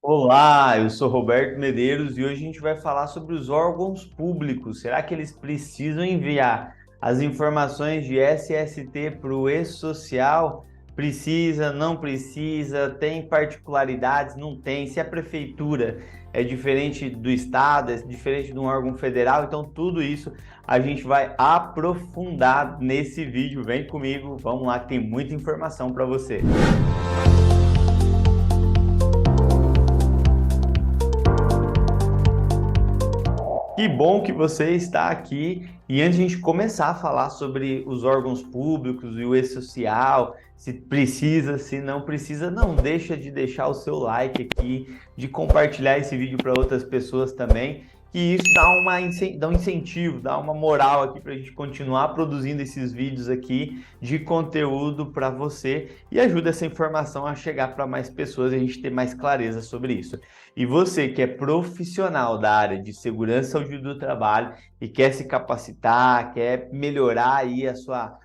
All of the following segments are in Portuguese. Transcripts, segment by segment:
Olá, eu sou Roberto Medeiros e hoje a gente vai falar sobre os órgãos públicos. Será que eles precisam enviar as informações de SST para o E-Social? Precisa, não precisa? Tem particularidades? Não tem? Se a prefeitura é diferente do estado, é diferente de um órgão federal, então tudo isso a gente vai aprofundar nesse vídeo. Vem comigo, vamos lá, que tem muita informação para você. Que bom que você está aqui. E antes de a gente começar a falar sobre os órgãos públicos e o E-Social, se precisa, se não precisa, não deixa de deixar o seu like aqui, de compartilhar esse vídeo para outras pessoas também, que isso dá um incentivo, dá uma moral aqui para a gente continuar produzindo esses vídeos aqui de conteúdo para você e ajuda essa informação a chegar para mais pessoas e a gente ter mais clareza sobre isso. E você que é profissional da área de segurança e saúde do trabalho e quer se capacitar, quer melhorar aí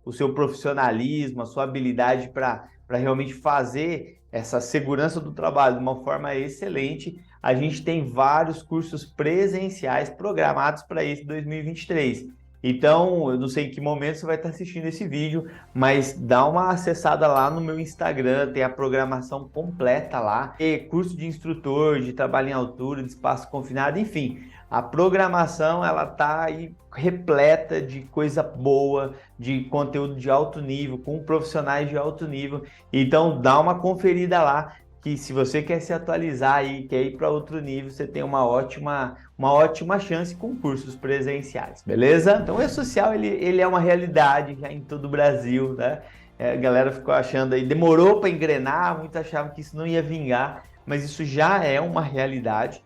o seu profissionalismo, a sua habilidade para realmente fazer essa segurança do trabalho de uma forma excelente, a gente tem vários cursos presenciais programados para esse 2023. Então, eu não sei em que momento você vai estar assistindo esse vídeo, mas dá uma acessada lá no meu Instagram, tem a programação completa lá, e curso de instrutor, de trabalho em altura, de espaço confinado, enfim, a programação ela tá aí repleta de coisa boa, de conteúdo de alto nível, com profissionais de alto nível. Então, dá uma conferida lá, que se você quer se atualizar aí, quer ir para outro nível, você tem uma ótima chance com cursos presenciais, beleza? Então, o E-Social, ele é uma realidade já em todo o Brasil, né? A galera ficou achando aí, demorou para engrenar, muitos achavam que isso não ia vingar, mas isso já é uma realidade.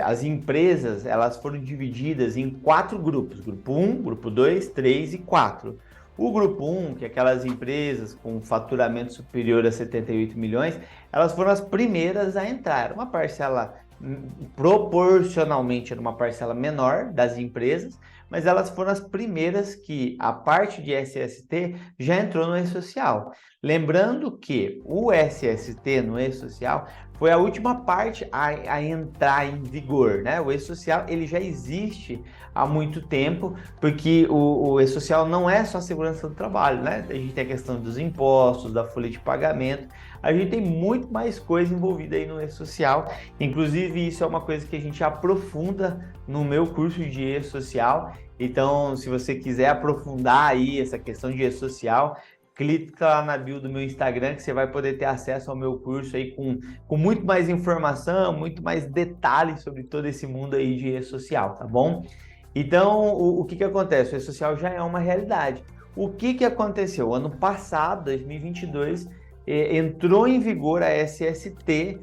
As empresas, elas foram divididas em 4 grupos, grupo um, grupo 2, 3 e 4. O grupo um, que é aquelas empresas com faturamento superior a 78 milhões, elas foram as primeiras a entrar. Era uma parcela, proporcionalmente, era uma parcela menor das empresas, mas elas foram as primeiras que a parte de SST já entrou no E-Social. Lembrando que o SST no E-Social foi a última parte a entrar em vigor, né? O E-Social ele já existe há muito tempo, porque o E-Social não é só segurança do trabalho, né? A gente tem a questão dos impostos, da folha de pagamento, a gente tem muito mais coisa envolvida aí no E-Social, inclusive isso é uma coisa que a gente aprofunda no meu curso de E-Social, então se você quiser aprofundar aí essa questão de E-Social, clica lá na bio do meu Instagram que você vai poder ter acesso ao meu curso aí com muito mais informação, muito mais detalhes sobre todo esse mundo aí de E-Social, tá bom? Então, o que acontece? O E-Social já é uma realidade. O que aconteceu? Ano passado, 2022, entrou em vigor a SST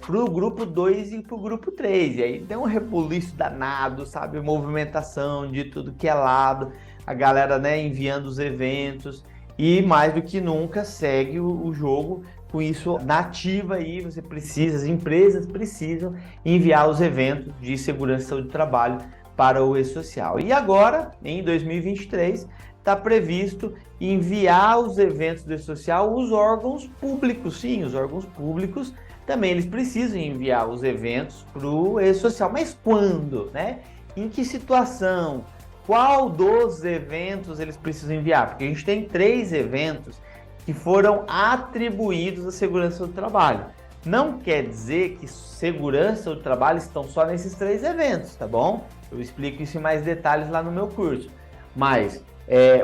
para o grupo 2 e para o grupo 3. E aí deu um rebuliço danado, sabe? Movimentação de tudo que é lado, a galera, né, enviando os eventos e mais do que nunca segue o jogo com isso nativa aí, você precisa, as empresas precisam enviar os eventos de segurança e saúde do trabalho para o E-Social. E agora, em 2023, está previsto enviar os eventos do E-Social os órgãos públicos. Sim, os órgãos públicos também eles precisam enviar os eventos para o E-Social. Mas quando, né? Em que situação? Qual dos eventos eles precisam enviar? Porque a gente tem 3 eventos que foram atribuídos à segurança do trabalho. Não quer dizer que segurança do trabalho estão só nesses 3 eventos, tá bom? Eu explico isso em mais detalhes lá no meu curso. Mas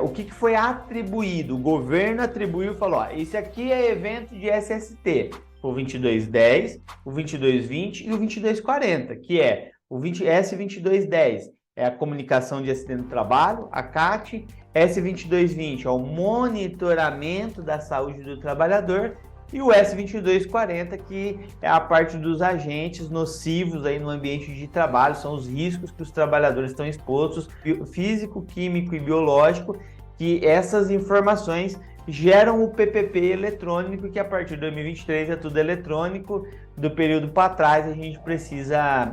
o que foi atribuído? O governo atribuiu e falou: ó, esse aqui é evento de SST, o 2210, o 2220 e o 2240, que é o S2210 é a comunicação de acidente do trabalho, a CAT, S2220 é o monitoramento da saúde do trabalhador e o S2240 que é a parte dos agentes nocivos aí no ambiente de trabalho, são os riscos que os trabalhadores estão expostos, físico, químico e biológico, que essas informações geram o PPP eletrônico, que a partir de 2023 é tudo eletrônico, do período para trás a gente precisa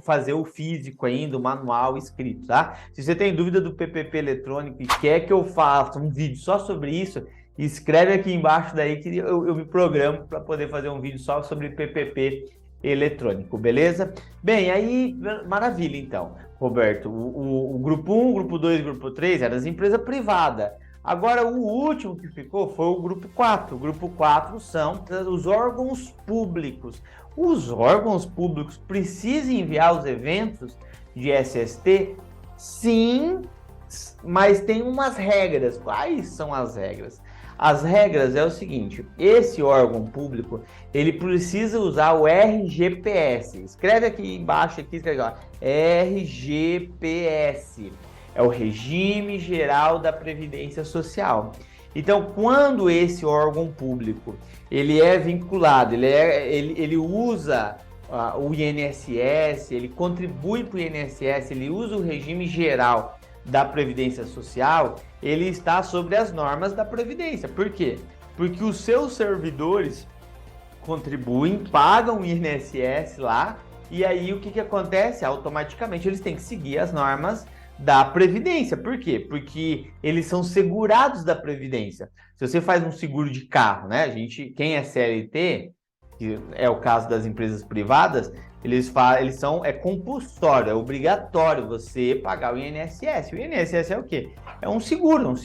fazer o físico ainda, o manual escrito, tá? Se você tem dúvida do PPP eletrônico e quer que eu faça um vídeo só sobre isso, escreve aqui embaixo daí que eu me programo para poder fazer um vídeo só sobre PPP eletrônico, beleza? Bem, aí, maravilha então, Roberto. O grupo 1, grupo 2, grupo 3 eram as empresas privadas. Agora, o último que ficou foi o grupo 4. O grupo 4 são os órgãos públicos. Os órgãos públicos precisam enviar os eventos de SST? Sim, mas tem umas regras. Quais são as regras? As regras é o seguinte: esse órgão público, ele precisa usar o RGPS. Escreve aqui embaixo, escreve, ó, RGPS. É o Regime Geral da Previdência Social. Então, quando esse órgão público ele é vinculado, ele usa o INSS, ele contribui para o INSS, ele usa o regime geral da Previdência Social, ele está sobre as normas da Previdência. Por quê? Porque os seus servidores contribuem, pagam o INSS lá, e aí o que acontece? Automaticamente eles têm que seguir as normas da Previdência. Por quê? Porque eles são segurados da Previdência. Se você faz um seguro de carro, né? Quem é CLT, que é o caso das empresas privadas, é compulsório, é obrigatório você pagar o INSS. O INSS é o quê? É um seguro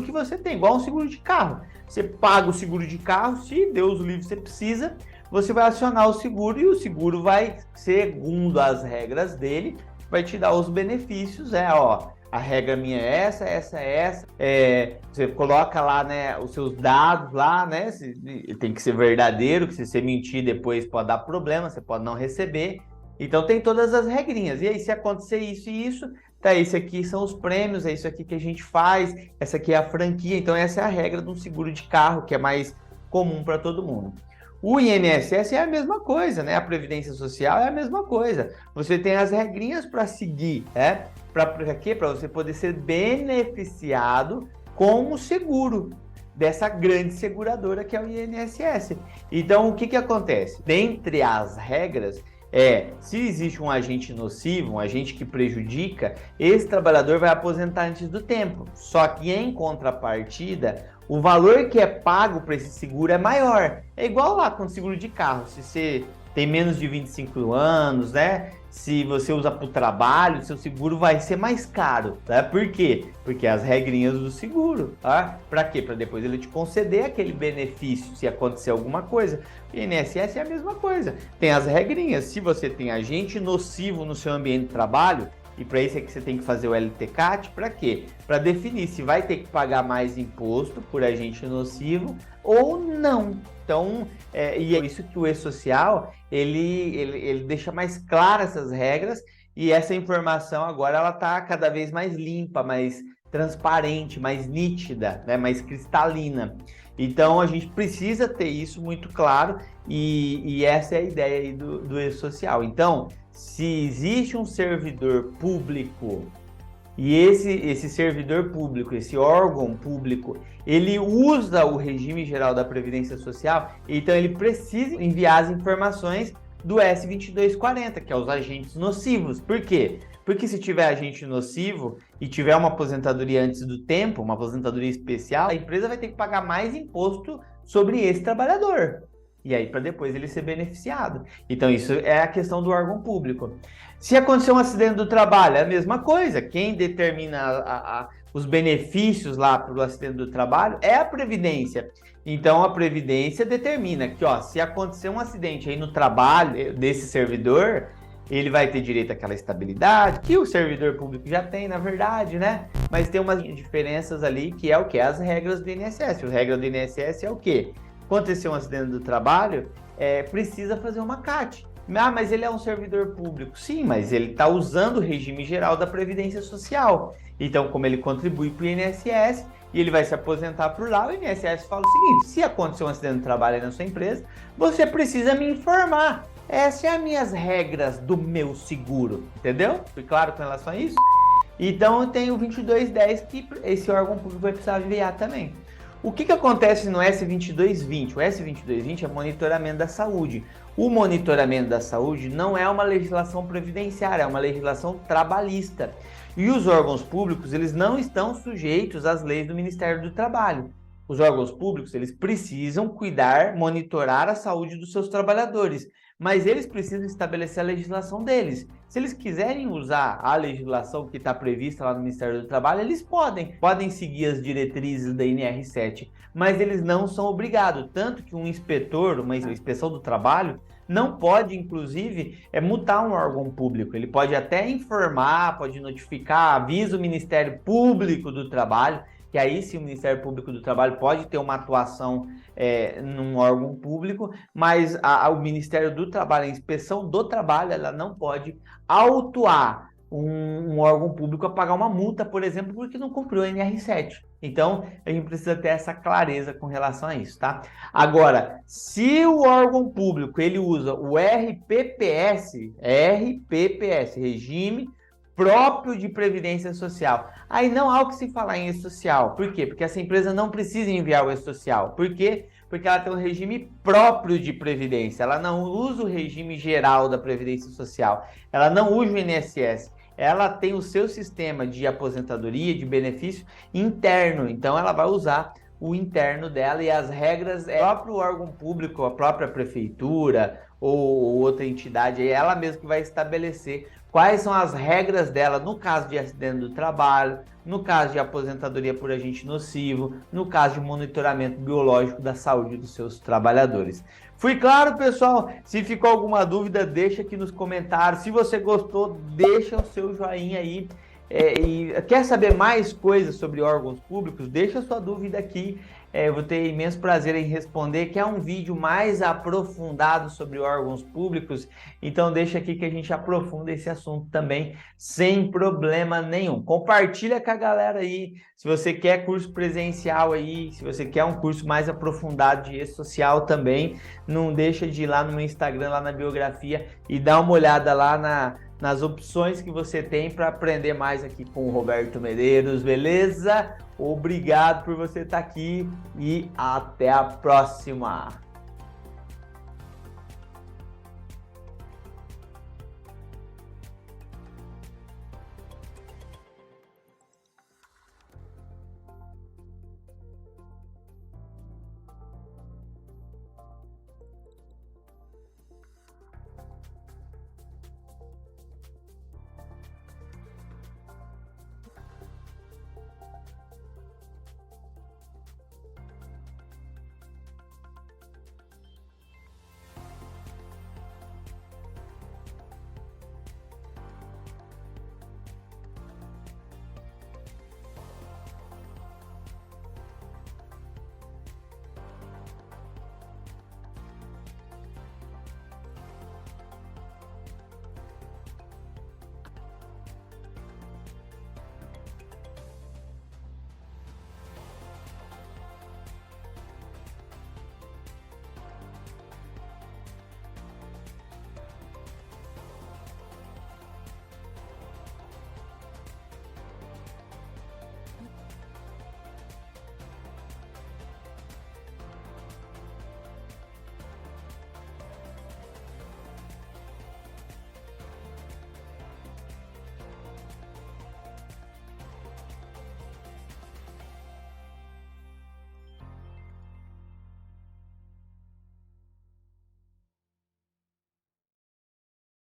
que você tem, igual um seguro de carro. Você paga o seguro de carro, se Deus o livre você precisa, você vai acionar o seguro e o seguro vai, segundo as regras dele, vai te dar os benefícios, a regra minha é essa. Você coloca lá, né, os seus dados lá, né, tem que ser verdadeiro, que se você mentir depois pode dar problema, você pode não receber. Então tem todas as regrinhas. E aí, se acontecer isso e isso, tá, esse aqui são os prêmios, é isso aqui que a gente faz, essa aqui é a franquia. Então essa é a regra do seguro de carro, que é mais comum para todo mundo. O INSS é a mesma coisa, né? A Previdência Social é a mesma coisa. Você tem as regrinhas para seguir, né? Para quê? Para você poder ser beneficiado com o seguro dessa grande seguradora que é o INSS. Então, o que acontece? Dentre as regras, se existe um agente nocivo, um agente que prejudica, esse trabalhador vai aposentar antes do tempo. Só que, em contrapartida, o valor que é pago para esse seguro é maior. É igual lá com o seguro de carro. Se você tem menos de 25 anos, né? Se você usa para o trabalho, seu seguro vai ser mais caro, tá? Por quê? Porque as regrinhas do seguro, tá? Para quê? Para depois ele te conceder aquele benefício se acontecer alguma coisa. O INSS é a mesma coisa. Tem as regrinhas. Se você tem agente nocivo no seu ambiente de trabalho, e para isso é que você tem que fazer o LTCAT, para quê? Para definir se vai ter que pagar mais imposto por agente nocivo ou não. Então, e é isso que o E-Social, ele deixa mais claras essas regras, e essa informação agora ela está cada vez mais limpa, mais transparente, mais nítida, né? Mais cristalina. Então, a gente precisa ter isso muito claro, e essa é a ideia aí do E-Social. Então, se existe um servidor público e esse servidor público, esse órgão público, ele usa o regime geral da Previdência Social, então ele precisa enviar as informações do S2240, que é os agentes nocivos. Por quê? Porque se tiver agente nocivo e tiver uma aposentadoria antes do tempo, uma aposentadoria especial, a empresa vai ter que pagar mais imposto sobre esse trabalhador. E aí, para depois ele ser beneficiado. Então, isso é a questão do órgão público. Se acontecer um acidente do trabalho, é a mesma coisa. Quem determina os benefícios lá para o acidente do trabalho é a Previdência. Então, a Previdência determina que, se acontecer um acidente aí no trabalho desse servidor, ele vai ter direito àquela estabilidade, que o servidor público já tem, na verdade, né? Mas tem umas diferenças ali, que é o quê? As regras do INSS. A regra do INSS é o quê? Acontecer um acidente do trabalho, precisa fazer uma CAT. Mas ele é um servidor público. Sim, mas ele está usando o regime geral da Previdência Social. Então, como ele contribui para o INSS e ele vai se aposentar por lá, o INSS fala o seguinte: se acontecer um acidente do trabalho aí na sua empresa, você precisa me informar. Essas são as minhas regras do meu seguro. Entendeu? Fui claro com relação a isso? Então, tem o 2210 que esse órgão público vai precisar enviar também. O que acontece no S2220? O S2220 é monitoramento da saúde. O monitoramento da saúde não é uma legislação previdenciária, é uma legislação trabalhista. E os órgãos públicos, eles não estão sujeitos às leis do Ministério do Trabalho. Os órgãos públicos, eles precisam cuidar, monitorar a saúde dos seus trabalhadores, mas eles precisam estabelecer a legislação deles. Se eles quiserem usar a legislação que está prevista lá no Ministério do Trabalho, eles podem seguir as diretrizes da NR7, mas eles não são obrigados. Tanto que um inspetor, uma inspeção do trabalho, não pode, inclusive, multar um órgão público. Ele pode até informar, pode notificar, avisa o Ministério Público do Trabalho, que aí sim o Ministério Público do Trabalho pode ter uma atuação num órgão público, mas o Ministério do Trabalho, a inspeção do trabalho, ela não pode autuar um órgão público a pagar uma multa, por exemplo, porque não cumpriu a NR7. Então, a gente precisa ter essa clareza com relação a isso, tá? Agora, se o órgão público ele usa o RPPS, Regime Próprio de Previdência Social, aí não há o que se falar em E-Social. Por quê? Porque essa empresa não precisa enviar o E-Social. Por quê? Porque ela tem um regime próprio de previdência. Ela não usa o regime geral da Previdência Social. Ela não usa o INSS. Ela tem o seu sistema de aposentadoria, de benefício interno. Então, ela vai usar o interno dela e as regras, o próprio órgão público, a própria prefeitura ou outra entidade, ela mesma que vai estabelecer quais são as regras dela no caso de acidente do trabalho, no caso de aposentadoria por agente nocivo, no caso de monitoramento biológico da saúde dos seus trabalhadores. Fui claro, pessoal? Se ficou alguma dúvida, deixa aqui nos comentários. Se você gostou, deixa o seu joinha aí. E quer saber mais coisas sobre órgãos públicos? Deixa a sua dúvida aqui. Eu vou ter imenso prazer em responder, que é um vídeo mais aprofundado sobre órgãos públicos. Então deixa aqui que a gente aprofunda esse assunto também, sem problema nenhum. Compartilha com a galera aí. Se você quer curso presencial aí, se você quer um curso mais aprofundado de E-Social também, não deixa de ir lá no meu Instagram, lá na biografia, e dar uma olhada lá nas opções que você tem para aprender mais aqui com o Roberto Medeiros, beleza? Obrigado por você estar aqui e até a próxima!